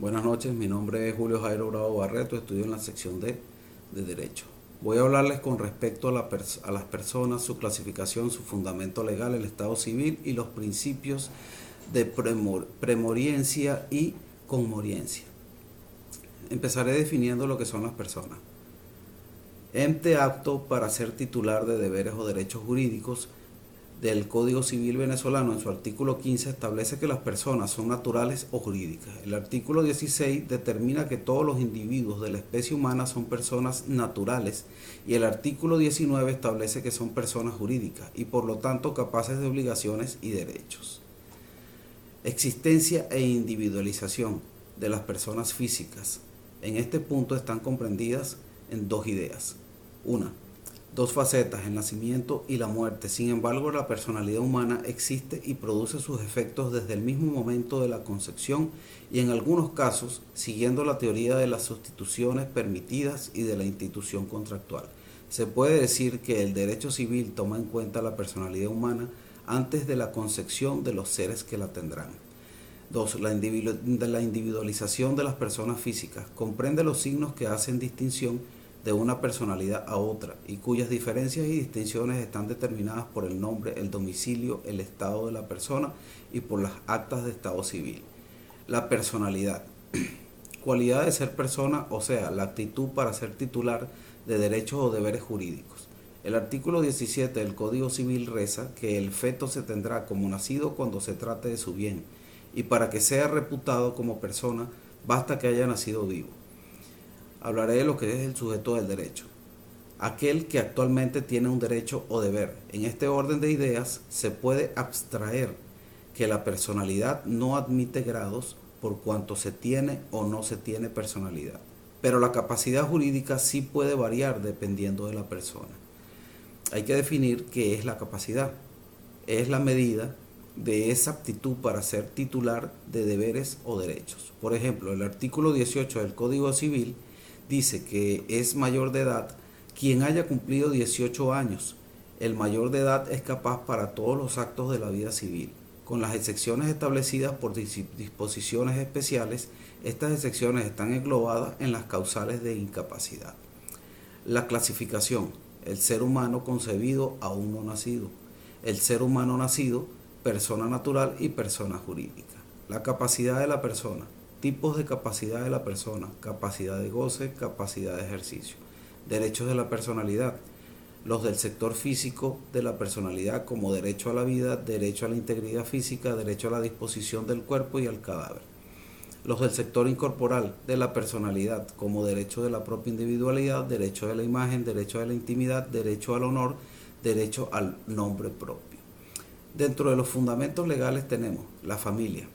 Buenas noches, mi nombre es Julio Jairo Bravo Barreto, estudio en la sección D de Derecho. Voy a hablarles con respecto a las personas, su clasificación, su fundamento legal, el Estado civil y los principios de premoriencia y conmoriencia. Empezaré definiendo lo que son las personas. Ente apto para ser titular de deberes o derechos jurídicos del Código Civil venezolano en su artículo 15 establece que las personas son naturales o jurídicas. El artículo 16 determina que todos los individuos de la especie humana son personas naturales y el artículo 19 establece que son personas jurídicas y por lo tanto capaces de obligaciones y derechos. Existencia e individualización de las personas físicas. En este punto están comprendidas en dos ideas. Una, dos facetas, el nacimiento y la muerte. Sin embargo, la personalidad humana existe y produce sus efectos desde el mismo momento de la concepción y en algunos casos siguiendo la teoría de las sustituciones permitidas y de la institución contractual. Se puede decir que el derecho civil toma en cuenta la personalidad humana antes de la concepción de los seres que la tendrán. 2. La individualización de las personas físicas. Comprende los signos que hacen distinción de una personalidad a otra y cuyas diferencias y distinciones están determinadas por el nombre, el domicilio, el estado de la persona y por las actas de estado civil. La personalidad. Cualidad de ser persona, o sea, la actitud para ser titular de derechos o deberes jurídicos. El artículo 17 del Código Civil reza que el feto se tendrá como nacido cuando se trate de su bien y para que sea reputado como persona basta que haya nacido vivo. Hablaré de lo que es el sujeto del derecho. Aquel que actualmente tiene un derecho o deber. En este orden de ideas se puede abstraer que la personalidad no admite grados por cuanto se tiene o no se tiene personalidad. Pero la capacidad jurídica sí puede variar dependiendo de la persona. Hay que definir qué es la capacidad. Es la medida de esa aptitud para ser titular de deberes o derechos. Por ejemplo, el artículo 18 del Código Civil dice que es mayor de edad quien haya cumplido 18 años. El mayor de edad es capaz para todos los actos de la vida civil. Con las excepciones establecidas por disposiciones especiales, estas excepciones están englobadas en las causales de incapacidad. La clasificación, el ser humano concebido aún no nacido. El ser humano nacido, persona natural y persona jurídica. La capacidad de la persona. Tipos de capacidad de la persona, capacidad de goce, capacidad de ejercicio. Derechos de la personalidad. Los del sector físico de la personalidad como derecho a la vida, derecho a la integridad física, derecho a la disposición del cuerpo y al cadáver. Los del sector incorporal de la personalidad como derecho de la propia individualidad, derecho de la imagen, derecho a la intimidad, derecho al honor, derecho al nombre propio. Dentro de los fundamentos legales tenemos la familia,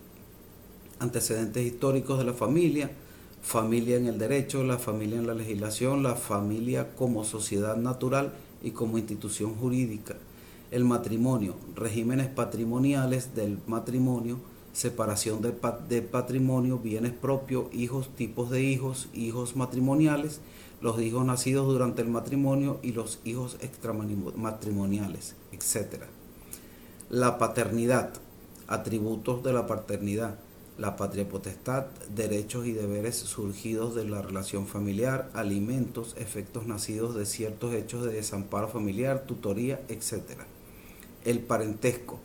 antecedentes históricos de la familia, familia en el derecho, la familia en la legislación, la familia como sociedad natural y como institución jurídica, el matrimonio, regímenes patrimoniales del matrimonio, separación de patrimonio, bienes propios, hijos, tipos de hijos, hijos matrimoniales, los hijos nacidos durante el matrimonio y los hijos extramatrimoniales, etc. La paternidad, atributos de la paternidad, la patria potestad, derechos y deberes surgidos de la relación familiar, alimentos, efectos nacidos de ciertos hechos de desamparo familiar, tutoría, etc. El parentesco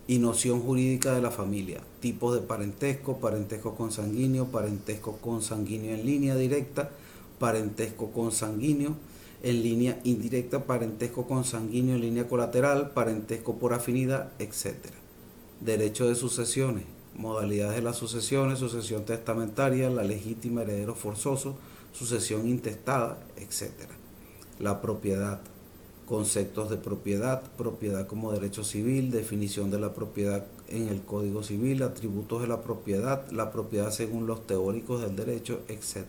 y noción jurídica de la familia, tipos de parentesco, parentesco consanguíneo en línea directa, parentesco consanguíneo en línea indirecta, parentesco consanguíneo en línea colateral, parentesco por afinidad, etc. Derecho de sucesiones, modalidades de las sucesiones, sucesión testamentaria, la legítima, heredero forzoso, sucesión intestada, etc. La propiedad, conceptos de propiedad, propiedad como derecho civil, definición de la propiedad en el Código Civil, atributos de la propiedad según los teóricos del derecho, etc.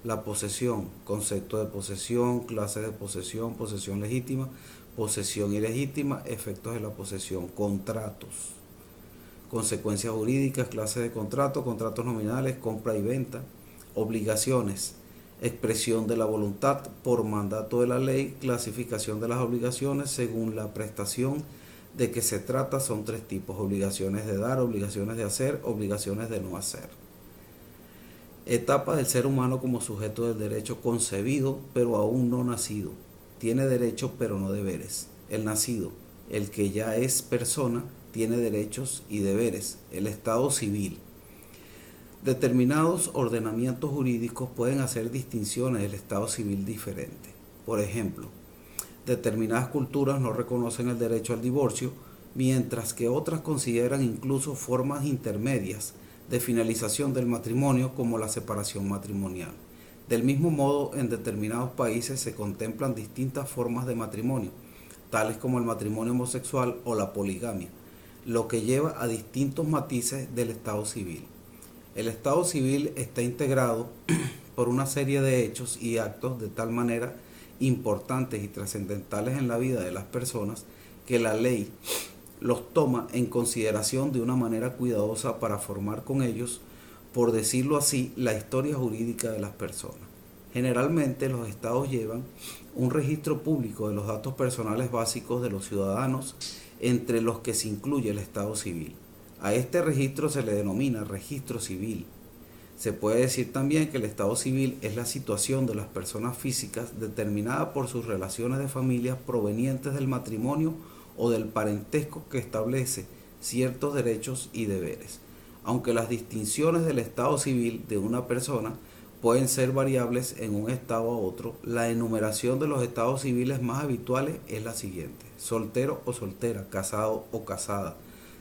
La posesión, concepto de posesión, clases de posesión, posesión legítima, posesión ilegítima, efectos de la posesión, contratos, consecuencias jurídicas, clases de contrato, contratos nominales, compra y venta, obligaciones, expresión de la voluntad por mandato de la ley, clasificación de las obligaciones según la prestación de que se trata. Son tres tipos: obligaciones de dar, obligaciones de hacer, obligaciones de no hacer. Etapa del ser humano como sujeto del derecho: concebido pero aún no nacido. Tiene derechos pero no deberes. El nacido, el que ya es persona, tiene derechos y deberes. El estado civil. Determinados ordenamientos jurídicos pueden hacer distinciones del estado civil diferente. Por ejemplo, determinadas culturas no reconocen el derecho al divorcio, mientras que otras consideran incluso formas intermedias de finalización del matrimonio como la separación matrimonial. Del mismo modo, en determinados países se contemplan distintas formas de matrimonio, tales como el matrimonio homosexual o la poligamia, lo que lleva a distintos matices del estado civil. El estado civil está integrado por una serie de hechos y actos de tal manera importantes y trascendentales en la vida de las personas que la ley los toma en consideración de una manera cuidadosa para formar con ellos, por decirlo así, la historia jurídica de las personas. Generalmente los estados llevan un registro público de los datos personales básicos de los ciudadanos, entre los que se incluye el estado civil. A este registro se le denomina registro civil. Se puede decir también que el estado civil es la situación de las personas físicas determinada por sus relaciones de familia provenientes del matrimonio o del parentesco que establece ciertos derechos y deberes. Aunque las distinciones del estado civil de una persona pueden ser variables en un estado a otro, la enumeración de los estados civiles más habituales es la siguiente: soltero o soltera, casado o casada,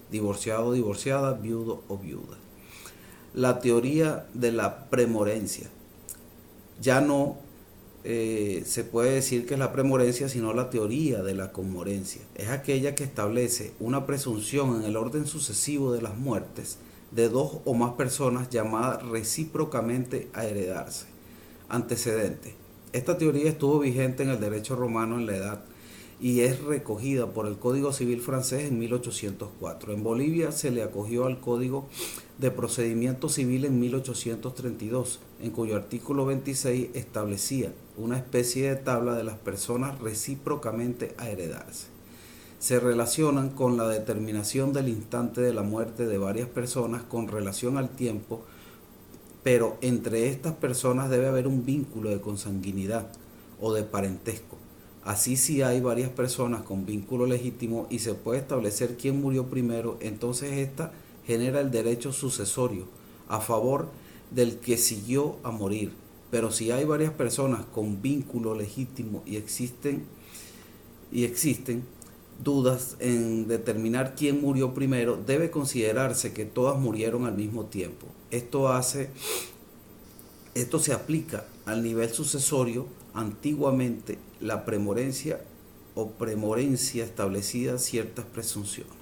divorciado o divorciada, viudo o viuda. La teoría de la premorencia. Ya no se puede decir que es la premorencia, sino la teoría de la conmorencia. Es aquella que establece una presunción en el orden sucesivo de las muertes de dos o más personas llamadas recíprocamente a heredarse. Antecedente. Esta teoría estuvo vigente en el derecho romano en la edad y es recogida por el Código Civil francés en 1804. En Bolivia se le acogió al Código de Procedimiento Civil en 1832, en cuyo artículo 26 establecía una especie de tabla de las personas recíprocamente a heredarse. Se relacionan con la determinación del instante de la muerte de varias personas con relación al tiempo, pero entre estas personas debe haber un vínculo de consanguinidad o de parentesco. Así, si hay varias personas con vínculo legítimo y se puede establecer quién murió primero, entonces esta genera el derecho sucesorio a favor del que siguió a morir. Pero si hay varias personas con vínculo legítimo y existen dudas en determinar quién murió primero, debe considerarse que todas murieron al mismo tiempo. Esto se aplica al nivel sucesorio. Antiguamente, la premorencia o premorencia establecía ciertas presunciones.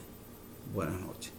Buenas noches.